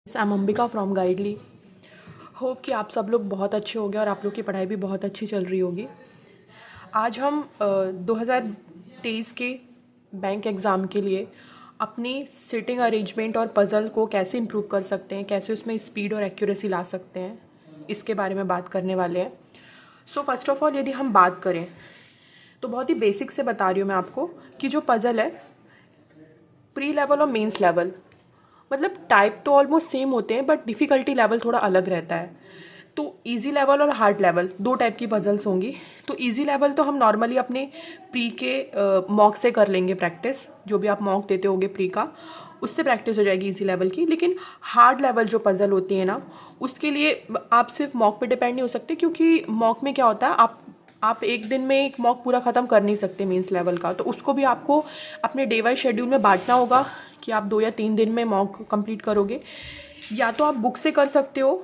I am Ambika from गाइडली। Hope कि आप सब लोग बहुत अच्छे होंगे और आप लोग की पढ़ाई भी बहुत अच्छी चल रही होगी। आज हम 2023 के बैंक एग्ज़ाम के लिए अपनी सिटिंग अरेंजमेंट और पज़ल को कैसे इम्प्रूव कर सकते हैं, कैसे उसमें स्पीड और एक्यूरेसी ला सकते हैं, इसके बारे में बात करने वाले हैं। सो फर्स्ट ऑफ ऑल यदि हम बात करें तो बहुत ही बेसिक से बता रही हूँ मैं आपको कि जो पज़ल है प्री लेवल और मेंस लेवल, मतलब टाइप तो ऑलमोस्ट सेम होते हैं बट डिफ़िकल्टी लेवल थोड़ा अलग रहता है। तो इजी लेवल और हार्ड लेवल दो टाइप की पजल्स होंगी। तो इजी लेवल तो हम नॉर्मली अपने प्री के मॉक से कर लेंगे प्रैक्टिस, जो भी आप मॉक देते होगे प्री का उससे प्रैक्टिस हो जाएगी इजी लेवल की। लेकिन हार्ड लेवल जो पजल होती है ना, उसके लिए आप सिर्फ मॉक पे डिपेंड नहीं हो सकते, क्योंकि मॉक में क्या होता है आप एक दिन में एक मॉक पूरा ख़त्म कर नहीं सकते मीन्स लेवल का। तो उसको भी आपको अपने डे वाइज शेड्यूल में बांटना होगा कि आप 2 या 3 दिन में मॉक कंप्लीट करोगे। या तो आप बुक से कर सकते हो,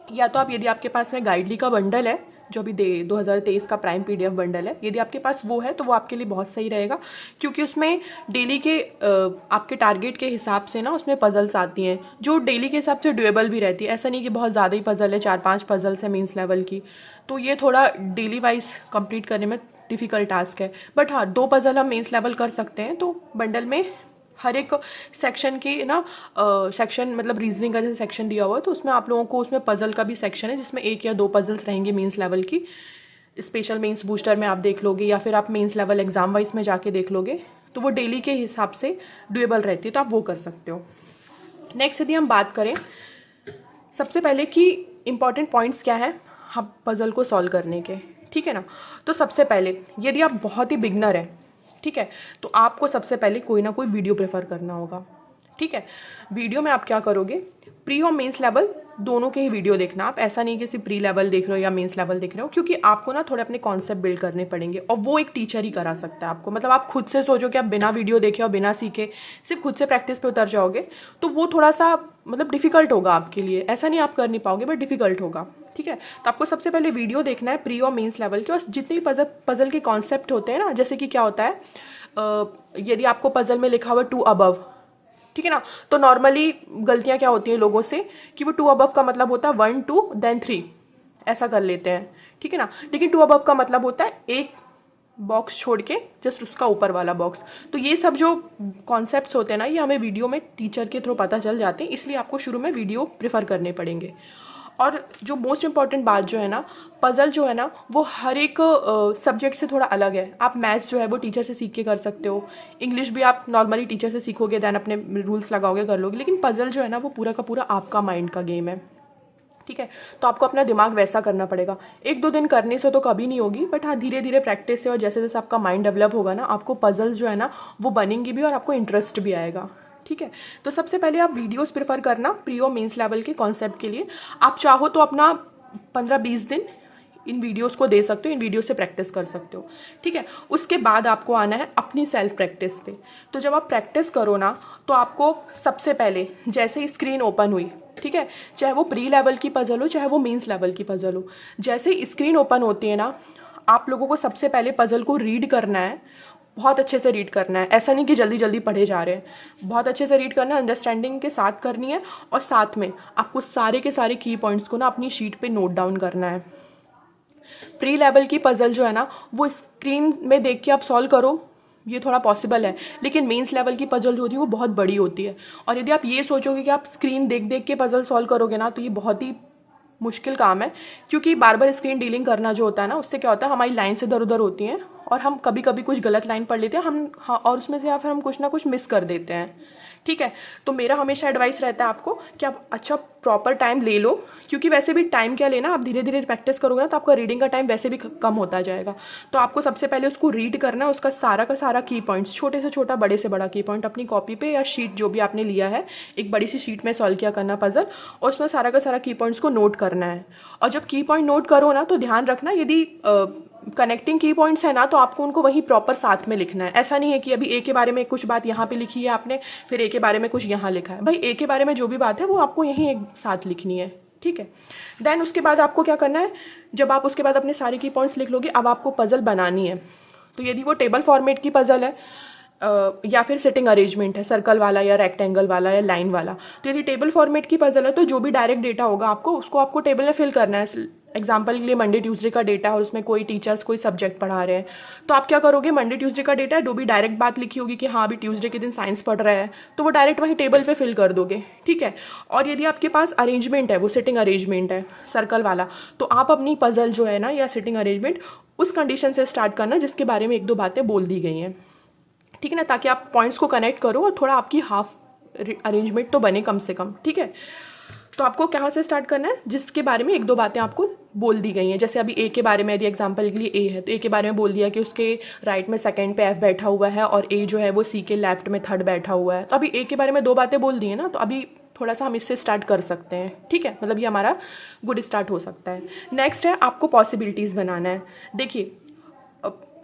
या तो आप यदि आपके पास में गाइडली का बंडल है जो अभी 2023 का प्राइम पीडीएफ बंडल है, यदि आपके पास वो है तो वो आपके लिए बहुत सही रहेगा, क्योंकि उसमें डेली के आपके टारगेट के हिसाब से ना उसमें पजल्स आती हैं जो डेली के हिसाब से ड्यूएबल भी रहती है। ऐसा नहीं कि बहुत ज़्यादा ही पजल है, 4-5 पजल्स है मीन्स लेवल की, तो ये थोड़ा डेली वाइज कंप्लीट करने में डिफ़िकल्ट टास्क है। बट हाँ, 2 पजल हम मीन्स लेवल कर सकते हैं। तो बंडल में हर एक सेक्शन की ना सेक्शन, मतलब रीजनिंग का जैसे सेक्शन दिया हुआ है तो उसमें आप लोगों को उसमें पजल का भी सेक्शन है जिसमें 1 या 2 पजल्स रहेंगे मीन्स लेवल की। स्पेशल मेंस बूस्टर में आप देख लोगे या फिर आप मेंस लेवल एग्जाम वाइज में जाके देख लोगे, तो वो डेली के हिसाब से डुएबल रहती है, तो आप वो कर सकते हो। नेक्स्ट यदि हम बात करें सबसे पहले कि इम्पॉर्टेंट पॉइंट्स क्या है हम पजल को सॉल्व करने के, ठीक है ना। तो सबसे पहले यदि आप बहुत ही बिगनर हैं, ठीक है, तो आपको सबसे पहले कोई ना कोई वीडियो प्रेफर करना होगा, ठीक है। वीडियो में आप क्या करोगे, प्री और मेंस लेवल दोनों के ही वीडियो देखना आप। ऐसा नहीं कि सिर्फ प्री लेवल देख रहे हो या मेंस लेवल देख रहे हो, क्योंकि आपको ना थोड़े अपने कॉन्सेप्ट बिल्ड करने पड़ेंगे और वो एक टीचर ही करा सकता है आपको। मतलब आप खुद से सोचो कि आप बिना वीडियो देखे और बिना सीखे सिर्फ खुद से प्रैक्टिस पे उतर जाओगे तो वो थोड़ा सा मतलब डिफिकल्ट होगा आपके लिए। ऐसा नहीं आप कर नहीं पाओगे बट डिफिकल्ट होगा, ठीक है। तो आपको सबसे पहले वीडियो देखना है प्री और मेंस लेवल के, और जितने भी पजल के कॉन्सेप्ट होते हैं ना, जैसे कि क्या होता है यदि आपको पजल में लिखा हुआ 2 अबव, ठीक है ना, तो नॉर्मली गलतियां क्या होती है लोगों से कि वो 2 अबव का मतलब होता है 1 2 देन 3, ऐसा कर लेते हैं, ठीक है ना। लेकिन 2 अबव का मतलब होता है एक बॉक्स छोड़ के जस्ट उसका ऊपर वाला बॉक्स। तो ये सब जो कॉन्सेप्ट्स होते हैं ना, ये हमें वीडियो में टीचर के थ्रू पता चल जाते हैं, इसलिए आपको शुरू में वीडियो प्रेफर करने पड़ेंगे। और जो मोस्ट इंपॉर्टेंट बात जो है ना, पजल जो है ना वो हर एक सब्जेक्ट से थोड़ा अलग है। आप मैथ्स जो है वो टीचर से सीख के कर सकते हो, इंग्लिश भी आप नॉर्मली टीचर से सीखोगे, देन अपने रूल्स लगाओगे कर लोगे, लेकिन पजल जो है ना वो पूरा का पूरा आपका माइंड का गेम है, ठीक है। तो आपको अपना दिमाग वैसा करना पड़ेगा। 1-2 दिन करने से तो कभी नहीं होगी, बट हाँ धीरे धीरे प्रैक्टिस से और जैसे जैसे आपका माइंड डेवलप होगा ना, आपको पजल्स जो है ना वो बनेंगी भी और आपको इंटरेस्ट भी आएगा, ठीक है। तो सबसे पहले आप वीडियोस प्रेफर करना प्री और मेंस लेवल के कॉन्सेप्ट के लिए। आप चाहो तो अपना 15-20 दिन इन वीडियोस को दे सकते हो, इन वीडियो से प्रैक्टिस कर सकते हो, ठीक है। उसके बाद आपको आना है अपनी सेल्फ प्रैक्टिस पे। तो जब आप प्रैक्टिस करो ना, तो आपको सबसे पहले जैसे ही स्क्रीन ओपन हुई, ठीक है, चाहे वो प्री लेवल की पजल हो चाहे वो मेंस लेवल की पजल हो, जैसे ही स्क्रीन ओपन होती है ना, आप लोगों को सबसे पहले पजल को रीड करना है, बहुत अच्छे से रीड करना है। ऐसा नहीं कि जल्दी जल्दी पढ़े जा रहे हैं, बहुत अच्छे से रीड करना है, अंडरस्टैंडिंग के साथ करनी है, और साथ में आपको सारे के सारे की पॉइंट्स को ना अपनी शीट पे नोट डाउन करना है। प्री लेवल की पजल जो है ना वो स्क्रीन में देख के आप सॉल्व करो, ये थोड़ा पॉसिबल है, लेकिन मेंस लेवल की पजल जो होती है वो बहुत बड़ी होती है। और यदि आप ये सोचोगे कि आप स्क्रीन देख देख के पजल सॉल्व करोगे ना, तो ये बहुत ही मुश्किल काम है, क्योंकि बार बार स्क्रीन डीलिंग करना जो होता है ना, उससे क्या होता है हमारी लाइन्स इधर उधर होती हैं और हम कभी कभी कुछ गलत लाइन पढ़ लेते हैं हम, हाँ, और उसमें से या फिर हम कुछ ना कुछ मिस कर देते हैं, ठीक है। तो मेरा हमेशा एडवाइस रहता है आपको कि आप अच्छा प्रॉपर टाइम ले लो, क्योंकि वैसे भी टाइम क्या लेना, आप धीरे धीरे प्रैक्टिस करोगे ना तो आपका रीडिंग का टाइम वैसे भी कम होता जाएगा। तो आपको सबसे पहले उसको रीड करना है, उसका सारा का सारा की पॉइंट्स, छोटे से छोटा बड़े से बड़ा की पॉइंट अपनी कॉपी पे या शीट जो भी आपने लिया है, एक बड़ी सी शीट में सॉल्व किया करना पजल, और उसमें सारा का सारा की पॉइंट्स को नोट करना है। और जब की पॉइंट नोट करो ना, तो ध्यान रखना यदि कनेक्टिंग की पॉइंट्स है ना, तो आपको उनको वही प्रॉपर साथ में लिखना है। ऐसा नहीं है कि अभी ए के बारे में कुछ बात यहाँ पे लिखी है आपने, फिर ए के बारे में कुछ यहाँ लिखा है। भाई ए के बारे में जो भी बात है वो आपको यहीं एक साथ लिखनी है, ठीक है। देन उसके बाद आपको क्या करना है, जब आप उसके बाद अपने सारे की पॉइंट्स लिख लोगे, अब आपको पजल बनानी है। तो यदि वो टेबल फॉर्मेट की पजल है या फिर सिटिंग अरेंजमेंट है, सर्कल वाला या रेक्टेंगल वाला या लाइन वाला। तो यदि टेबल फॉर्मेट की पजल है तो जो भी डायरेक्ट डेटा होगा आपको उसको आपको टेबल में फिल करना है। एग्जाम्पल के लिए मंडे ट्यूसडे का डेटा है और उसमें कोई टीचर्स कोई सब्जेक्ट पढ़ा रहे हैं, तो आप क्या करोगे, मंडे ट्यूसडे का डेटा है, जो भी डायरेक्ट बात लिखी होगी कि हाँ अभी ट्यूसडे के दिन साइंस पढ़ रहा है, तो वो डायरेक्ट वहीं टेबल पे फिल कर दोगे, ठीक है। और यदि आपके पास अरेंजमेंट है, वो सिटिंग अरेंजमेंट है सर्कल वाला, तो आप अपनी पजल जो है ना या सिटिंग अरेंजमेंट उस कंडीशन से स्टार्ट करना जिसके बारे में एक दो बातें बोल दी गई हैं, ठीक है ना, ताकि आप पॉइंट्स को कनेक्ट करो और थोड़ा आपकी हाफ अरेंजमेंट तो बने कम से कम, ठीक है। तो आपको कहाँ से स्टार्ट करना है, जिसके बारे में एक दो बातें आपको बोल दी गई हैं। जैसे अभी ए के बारे में, यदि एग्जांपल के लिए ए है तो ए के बारे में बोल दिया कि उसके राइट में सेकंड पे एफ बैठा हुआ है और ए जो है वो सी के लेफ्ट में थर्ड बैठा हुआ है। तो अभी ए के बारे में दो बातें बोल दी हैं ना, तो अभी थोड़ा सा हम इससे स्टार्ट कर सकते हैं, ठीक है, मतलब ये हमारा गुड स्टार्ट हो सकता है। नेक्स्ट है आपको पॉसिबिलिटीज़ बनाना है। देखिए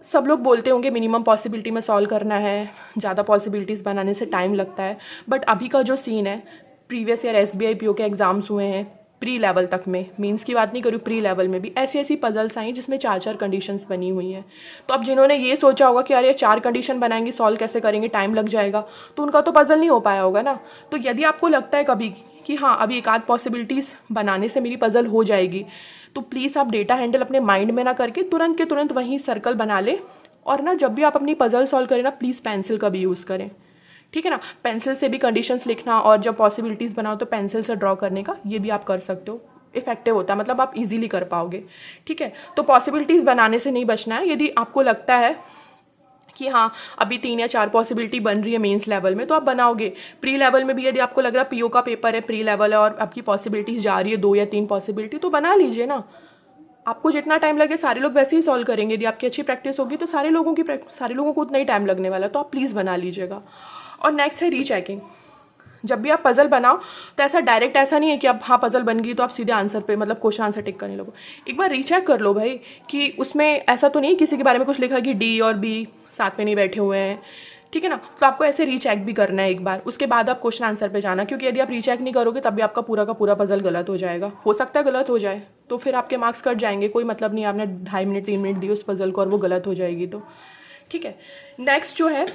सब लोग बोलते होंगे मिनिमम पॉसिबिलिटी में सॉल्व करना है, ज़्यादा पॉसिबिलिटीज़ बनाने से टाइम लगता है, बट अभी का जो सीन है, प्रीवियस ईयर SBI PO के एग्ज़ाम्स हुए हैं प्री लेवल तक में, मीन्स की बात नहीं करूँ, प्री लेवल में भी ऐसी ऐसी पजल्स आई जिसमें चार चार कंडीशंस बनी हुई हैं। तो अब जिन्होंने ये सोचा होगा कि यार ये चार कंडीशन बनाएंगे, सॉल्व कैसे करेंगे, टाइम लग जाएगा, तो उनका तो पजल नहीं हो पाया होगा ना। तो यदि आपको लगता है कभी कि हाँ अभी एक आध पॉसिबिलिटीज़ बनाने से मेरी पजल हो जाएगी, तो प्लीज़ आप डेटा हैंडल अपने माइंड में ना करके तुरंत के तुरंत वहीं सर्कल बना ले। और ना जब भी आप अपनी पजल सॉल्व करें ना, प्लीज़ पेंसिल का भी यूज़ करें, ठीक है ना। पेंसिल से भी कंडीशंस लिखना और जब पॉसिबिलिटीज़ बनाओ तो पेंसिल से ड्रॉ करने का, ये भी आप कर सकते हो, इफेक्टिव होता है, मतलब आप इजीली कर पाओगे, ठीक है। तो पॉसिबिलिटीज़ बनाने से नहीं बचना है। यदि आपको लगता है कि हाँ अभी 3 या 4 पॉसिबिलिटी बन रही है मेंस लेवल में, तो आप बनाओगे। प्री लेवल में भी यदि आपको लग रहा है PO का पेपर है, प्री लेवल है और आपकी पॉसिबिलिटीज़ जा रही है 2 या 3 पॉसिबिलिटी, तो बना लीजिए ना। आपको जितना टाइम लगे सारे लोग वैसे ही सॉल्व करेंगे। यदि आपकी अच्छी प्रैक्टिस होगी तो सारे लोगों को उतना ही टाइम लगने वाला है, तो आप प्लीज़ बना लीजिएगा। और नेक्स्ट है रीचेकिंग। जब भी आप पजल बनाओ तो ऐसा डायरेक्ट ऐसा नहीं है कि आप हाँ पजल बन गई तो आप सीधे आंसर पे मतलब क्वेश्चन आंसर टिक करने लगो। एक बार रीचेक कर लो भाई कि उसमें ऐसा तो नहीं किसी के बारे में कुछ लिखा कि D और B साथ में नहीं बैठे हुए हैं, ठीक है ना। तो आपको ऐसे रीचेक भी करना है एक बार, उसके बाद आप क्वेश्चन आंसर पे जाना, क्योंकि यदि आप रीचेक नहीं करोगे तब भी आपका पूरा का पूरा पजल गलत हो जाएगा। हो सकता है गलत हो जाए तो फिर आपके मार्क्स कट जाएंगे, कोई मतलब नहीं, आपने 2.5 मिनट 3 मिनट दिए उस पजल को और वो गलत हो जाएगी तो, ठीक है। नेक्स्ट जो है,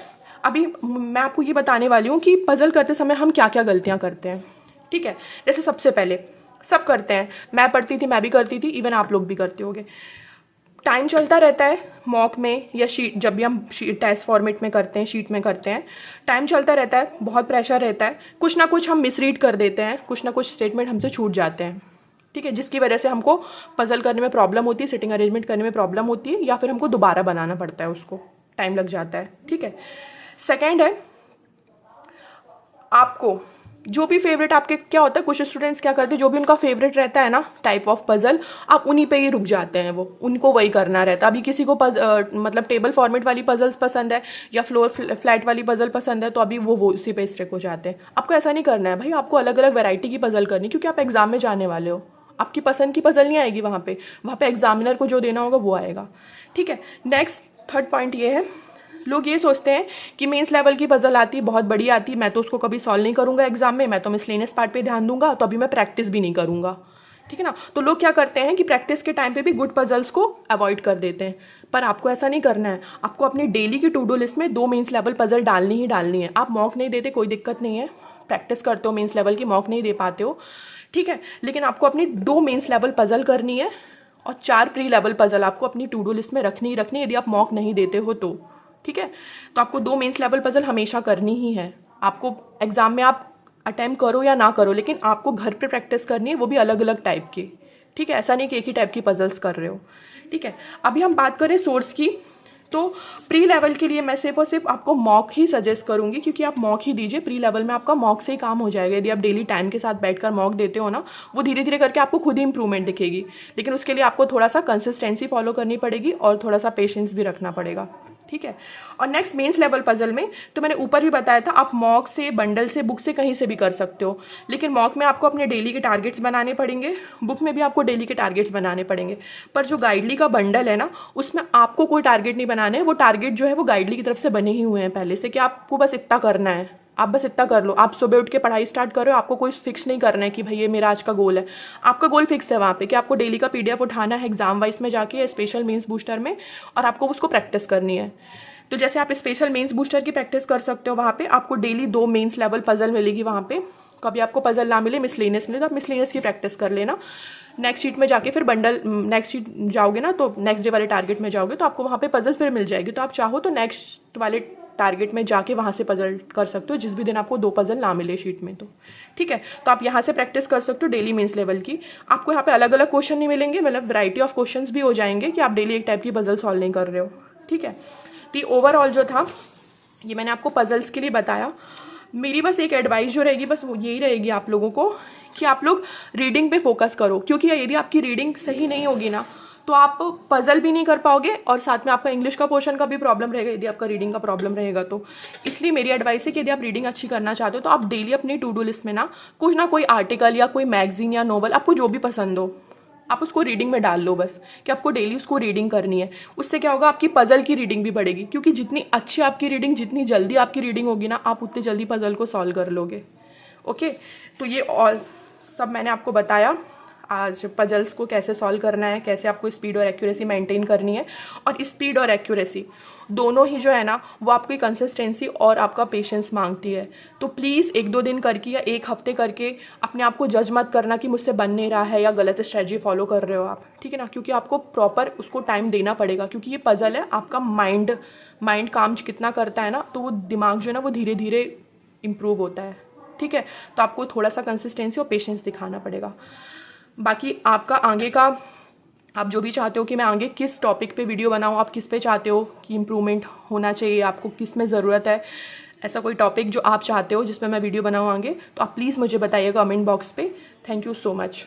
अभी मैं आपको ये बताने वाली हूँ कि पजल करते समय हम क्या क्या गलतियाँ करते हैं, ठीक है। जैसे सबसे पहले सब करते हैं, मैं पढ़ती थी, मैं भी करती थी, इवन आप लोग भी करते होंगे, टाइम चलता रहता है मॉक में या शीट, जब भी हम टेस्ट फॉर्मेट में करते हैं, शीट में करते हैं, टाइम चलता रहता है, बहुत प्रेशर रहता है, कुछ ना कुछ हम मिसरीड कर देते हैं, कुछ ना कुछ स्टेटमेंट हमसे छूट जाते हैं, ठीक है, जिसकी वजह से हमको पजल करने में प्रॉब्लम होती है, सिटिंग अरेंजमेंट करने में प्रॉब्लम होती है, या फिर हमको दोबारा बनाना पड़ता है, उसको टाइम लग जाता है, ठीक है। सेकेंड है, आपको जो भी फेवरेट आपके क्या होता है, कुछ स्टूडेंट्स क्या करते हैं, जो भी उनका फेवरेट रहता है ना टाइप ऑफ पजल, आप उन्हीं पे ही रुक जाते हैं, वो उनको वही करना रहता है। अभी किसी को मतलब टेबल फॉर्मेट वाली पजल्स पसंद है या फ्लोर फ्लैट वाली पजल पसंद है, तो अभी वो उसी पे स्ट्रिक हो जाते हैं। आपको ऐसा नहीं करना है भाई, आपको अलग अलग वैरायटी की पजल करनी, क्योंकि आप एग्जाम में जाने वाले हो, आपकी पसंद की पजल नहीं आएगी वहाँ पे एग्जामिनर को जो देना होगा वो आएगा, ठीक है। नेक्स्ट थर्ड पॉइंट ये है, लोग ये सोचते हैं कि मेंस लेवल की पजल आती है, बहुत बड़ी आती है, मैं तो उसको कभी सॉल्व नहीं करूंगा एग्जाम में, मैं तो मिसलेनियस पार्ट पे ध्यान दूंगा, तो अभी मैं प्रैक्टिस भी नहीं करूंगा, ठीक है ना। तो लोग क्या करते हैं कि प्रैक्टिस के टाइम पे भी गुड पजल्स को अवॉइड कर देते हैं, पर आपको ऐसा नहीं करना है। आपको अपनी डेली की टू डू लिस्ट में 2 मेंस लेवल पजल डालनी ही डालनी है। आप मॉक नहीं देते कोई दिक्कत नहीं है, प्रैक्टिस करते हो मेंस लेवल की, मॉक नहीं दे पाते हो, ठीक है, लेकिन आपको अपनी 2 मेंस लेवल पजल करनी है और 4 प्री लेवल पजल आपको अपनी टू डू लिस्ट में रखनी ही रखनी है, यदि आप मॉक नहीं देते हो तो, ठीक है। तो आपको 2 मेंस लेवल पजल हमेशा करनी ही है। आपको एग्जाम में आप अटेम्प्ट करो या ना करो, लेकिन आपको घर पे प्रैक्टिस करनी है, वो भी अलग अलग टाइप की, ठीक है, ऐसा नहीं कि एक ही टाइप की पजल्स कर रहे हो, ठीक है। अभी हम बात करें सोर्स की, तो प्री लेवल के लिए मैं सिर्फ और सिर्फ आपको मॉक ही सजेस्ट करूंगी, क्योंकि आप मॉक ही दीजिए, प्री लेवल में आपका मॉक से ही काम हो जाएगा। यदि आप डेली टाइम के साथ बैठकर मॉक देते हो ना, वो धीरे धीरे करके आपको खुद ही इंप्रूवमेंट दिखेगी, लेकिन उसके लिए आपको थोड़ा सा कंसिस्टेंसी फॉलो करनी पड़ेगी और थोड़ा सा पेशेंस भी रखना पड़ेगा, ठीक है। और नेक्स्ट मेंस लेवल पजल में तो मैंने ऊपर भी बताया था, आप मॉक से, बंडल से, बुक से, कहीं से भी कर सकते हो, लेकिन मॉक में आपको अपने डेली के टारगेट्स बनाने पड़ेंगे, बुक में भी आपको डेली के टारगेट्स बनाने पड़ेंगे, पर जो गाइडली का बंडल है ना, उसमें आपको कोई टारगेट नहीं बनाने हैं, वो टारगेट जो है वो गाइडली की तरफ से बने ही हुए हैं पहले से, कि आपको बस इतना करना है, आप बस इतना कर लो। आप सुबह उठ के पढ़ाई स्टार्ट करो, आपको कोई फिक्स नहीं करना है कि भाई ये मेरा आज का गोल है, आपका गोल फिक्स है वहाँ पे कि आपको डेली का PDF उठाना है एग्जाम वाइज में जाके या स्पेशल मीन्स बूस्टर में, और आपको उसको प्रैक्टिस करनी है। तो जैसे आप स्पेशल मेंस बूस्टर की प्रैक्टिस कर सकते हो, वहाँ पे आपको डेली 2 मेंस लेवल पजल मिलेगी वहाँ पे। कभी आपको पजल ना मिले, मिसलेनियस मिले, तो आप मिसलेनियस की प्रैक्टिस कर लेना। नेक्स्ट शीट में जाके फिर बंडल, नेक्स्ट शीट जाओगे ना तो नेक्स्ट डे वाले टारगेट में जाओगे तो आपको वहाँ पे पजल फिर मिल जाएगी। तो आप चाहो तो नेक्स्ट वाले टारगेट में जाके वहाँ से पजल कर सकते हो, जिस भी दिन आपको 2 पजल ना मिले शीट में तो, ठीक है। तो आप यहाँ से प्रैक्टिस कर सकते हो डेली मेंस लेवल की। आपको यहाँ पे अलग अलग क्वेश्चन नहीं मिलेंगे, मतलब वैरायटी ऑफ क्वेश्चंस भी हो जाएंगे कि आप डेली एक टाइप की पजल सॉल्व नहीं कर रहे हो, ठीक है। तो ये ओवरऑल जो था ये मैंने आपको पजल्स के लिए बताया। मेरी बस एक एडवाइस जो रहेगी बस वो यही रहेगी आप लोगों को कि आप लोग रीडिंग पे फोकस करो, क्योंकि यदि आपकी रीडिंग सही नहीं होगी ना तो आप पजल भी नहीं कर पाओगे और साथ में आपका इंग्लिश का पोर्शन का भी प्रॉब्लम रहेगा यदि आपका रीडिंग का प्रॉब्लम रहेगा तो। इसलिए मेरी एडवाइस है कि यदि आप रीडिंग अच्छी करना चाहते हो तो आप डेली अपनी टू डू लिस्ट में ना कोई आर्टिकल या कोई मैगजीन या नॉवल, आपको जो भी पसंद हो आप उसको रीडिंग में डाल लो बस, कि आपको डेली उसको रीडिंग करनी है। उससे क्या होगा, आपकी पजल की रीडिंग भी बढ़ेगी, क्योंकि जितनी अच्छी आपकी रीडिंग, जितनी जल्दी आपकी रीडिंग होगी ना, आप उतनी जल्दी पजल को सॉल्व कर लोगे। ओके, तो ये ऑल सब मैंने आपको बताया आज, पजल्स को कैसे सॉल्व करना है, कैसे आपको स्पीड और एक्यूरेसी मेंटेन करनी है। और स्पीड और एक्यूरेसी दोनों ही जो है ना वो आपकी कंसिस्टेंसी और आपका पेशेंस मांगती है। तो प्लीज़ 1-2 दिन करके या 1 हफ्ते करके अपने आप को जज मत करना कि मुझसे बन नहीं रहा है या गलत स्ट्रेटजी फॉलो कर रहे हो आप, ठीक है ना, क्योंकि आपको प्रॉपर उसको टाइम देना पड़ेगा, क्योंकि ये पजल है। आपका माइंड काम कितना करता है ना, तो वो दिमाग जो है ना वो धीरे धीरे इम्प्रूव होता है, ठीक है। तो आपको थोड़ा सा कंसिस्टेंसी और पेशेंस दिखाना पड़ेगा। बाकी आपका आगे का, आप जो भी चाहते हो कि मैं आगे किस टॉपिक पे वीडियो बनाऊँ, आप किस पे चाहते हो कि इम्प्रूवमेंट होना चाहिए, आपको किस में ज़रूरत है, ऐसा कोई टॉपिक जो आप चाहते हो जिस पे मैं वीडियो बनाऊँ आगे, तो आप प्लीज़ मुझे बताइए कमेंट बॉक्स पे। Thank you so much.